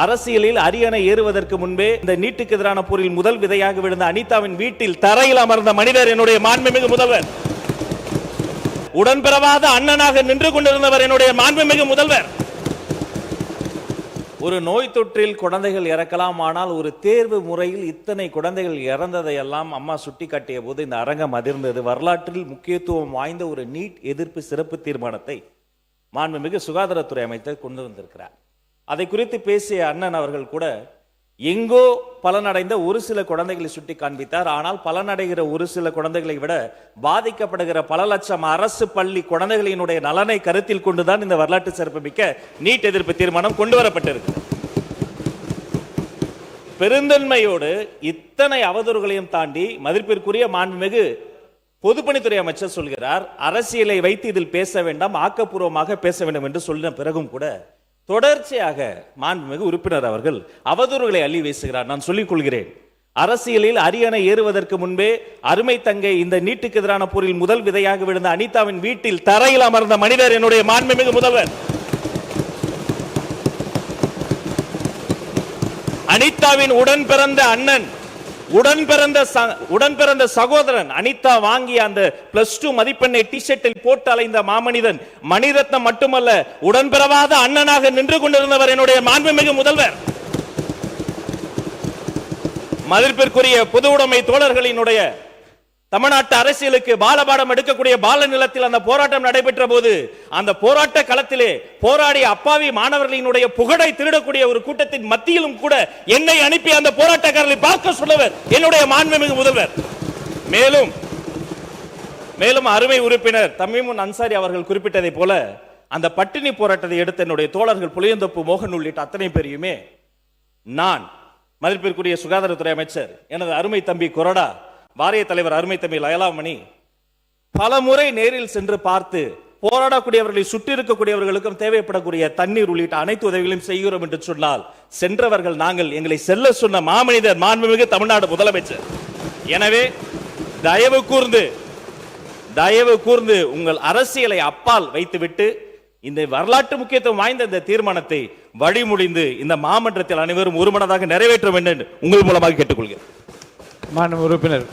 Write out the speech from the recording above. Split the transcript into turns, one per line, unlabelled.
அரசியலில் அரியணை ஏறுவதற்கு முன்பே இந்த நீட்டுக்கு எதிரான போரில் முதல் விதையாக விழுந்த அனிதாவின் வீட்டில் தரையில் அமர்ந்த மனிதர் என்னுடைய மாண்புமிகு முதல்வர். உடன்பிறவாத அண்ணனாக நின்று கொண்டிருந்தவர் என்னுடைய மாண்புமிகு முதல்வர். ஒரு நோய் தொற்றில் குழந்தைகள் இறக்கலாம், ஆனால் ஒரு தேர்வு முறையில் இத்தனை குழந்தைகள் இறந்ததை எல்லாம் அம்மா சுட்டிக்காட்டிய போது இந்த அரங்கம் அதிர்ந்தது. வரலாற்றில் முக்கியத்துவம் வாய்ந்த ஒரு நீட் எதிர்ப்பு சிறப்பு தீர்மானத்தை மாண்புமிகு சுகாதாரத்துறை அமைச்சர் கொண்டு வந்திருக்கிறார். அதை குறித்து பேசிய அண்ணன் அவர்கள் கூட எங்கோ பலனடைந்த ஒரு சில குழந்தைகளை சுட்டி காண்பித்தார். ஆனால் பலனடைகிற ஒரு சில குழந்தைகளை விட பாதிக்கப்படுகிற பல லட்சம் அரசு பள்ளி குழந்தைகளினுடைய நலனை கருத்தில் கொண்டுதான் இந்த வரலாற்று சிறப்புமிக்க நீட் எதிர்ப்பு தீர்மானம் கொண்டு வரப்பட்டிருக்கு. பெருந்தன்மையோடு இத்தனை அவதூறுகளையும் தாண்டி மதிப்பிற்குரிய மாண்புமிகு பொதுப்பணித்துறை அமைச்சர் சொல்கிறார், அரசியலை வைத்து இதில் பேச வேண்டாம், ஆக்கப்பூர்வமாக பேச வேண்டும் என்று சொன்ன பிறகும் கூட தொடர்ச்சியாக மாண்புமிகு உறுப்பினர் அவர்கள் அவதூறுகளை அள்ளி வீசுகிறார். நான் சொல்லிக் கொள்கிறேன், அரசியலில் அரியணை ஏறுவதற்கு முன்பே அருமை தங்கை இந்த நீட்டுக்கு எதிரான போரில் முதல் விதையாக விழுந்த அனிதாவின் வீட்டில் தரையில் அமர்ந்த மனிதர் என்னுடைய மாண்புமிகு முதல்வர். அனிதாவின் உடன் பிறந்த அண்ணன், உடன் பிறந்த சகோதரன், அனிதா வாங்கிய அந்த +2 மதிப்பெண்ணை டி-ஷர்ட்டில் போட்டு அலைந்த மாமனிதன், மணிரத்னம் மட்டுமல்ல உடன்பிறவாத அண்ணனாக நின்று கொண்டிருந்தவர் என்னுடைய மாண்புமிகு முதல்வர். மதிப்பிற்குரிய பொது உடைமை தோழர்களினுடைய தமிழ்நாட்டு அரசியலுக்கு பாலபாடம் எடுக்கக்கூடிய பால நிலத்தில் அந்த போராட்டம் நடைபெற்ற போது அந்த போராட்ட களத்திலே போராடிய அப்பாவி மாணவர்களினுடைய புகழை திருடக்கூடிய ஒரு கூட்டத்தின் மத்தியிலும் கூட என்னை அனுப்பி அந்த போராட்டக்காரர்களை பார்க்க சொன்னவர் என்னுடைய மாண்புமிகு முதல்வர். மேலும் அருமை உறுப்பினர் தமீமுன் அன்சாரி அவர்கள் குறிப்பிட்டதை போல அந்த பட்டினி போராட்டத்தை எடுத்த என்னுடைய தோழர்கள் புளியந்தோப்பு மோகன் உள்ளிட்ட அத்தனை பேரையுமே நான் மதிப்பிற்குரிய சுகாதாரத்துறை அமைச்சர் எனது அருமை தம்பி கொரடா, வாரிய தலைவர் அருமை தம்பி லயலாமணி பல முறை நேரில் சென்று பார்த்து போராடக்கூடியவர்களை சுற்றி இருக்கக்கூடியவர்களுக்கும் தேவைப்படக்கூடிய தண்ணீர் உள்ளிட்ட அனைத்து உதவிகளையும் செய்கிறோம் என்று சொன்னால் சென்றவர்கள் நாங்கள், எங்களை செல்ல சொன்ன மாமனிதர் மாண்புமிகு தமிழ்நாடு முதலமைச்சர். எனவே தயவு கூர்ந்து உங்கள் அரசியலை அப்பால் வைத்துவிட்டு இந்த வரலாற்று முக்கியத்துவம் வாய்ந்த இந்த தீர்மானத்தை வழிமுடிந்து இந்த மாமன்றத்தில் அனைவரும் ஒருமனதாக நிறைவேற்ற வேண்டும் உங்கள் மூலமாக கேட்டுக்கொள்கிறேன்.
மாண்புமிகு உறுப்பினர்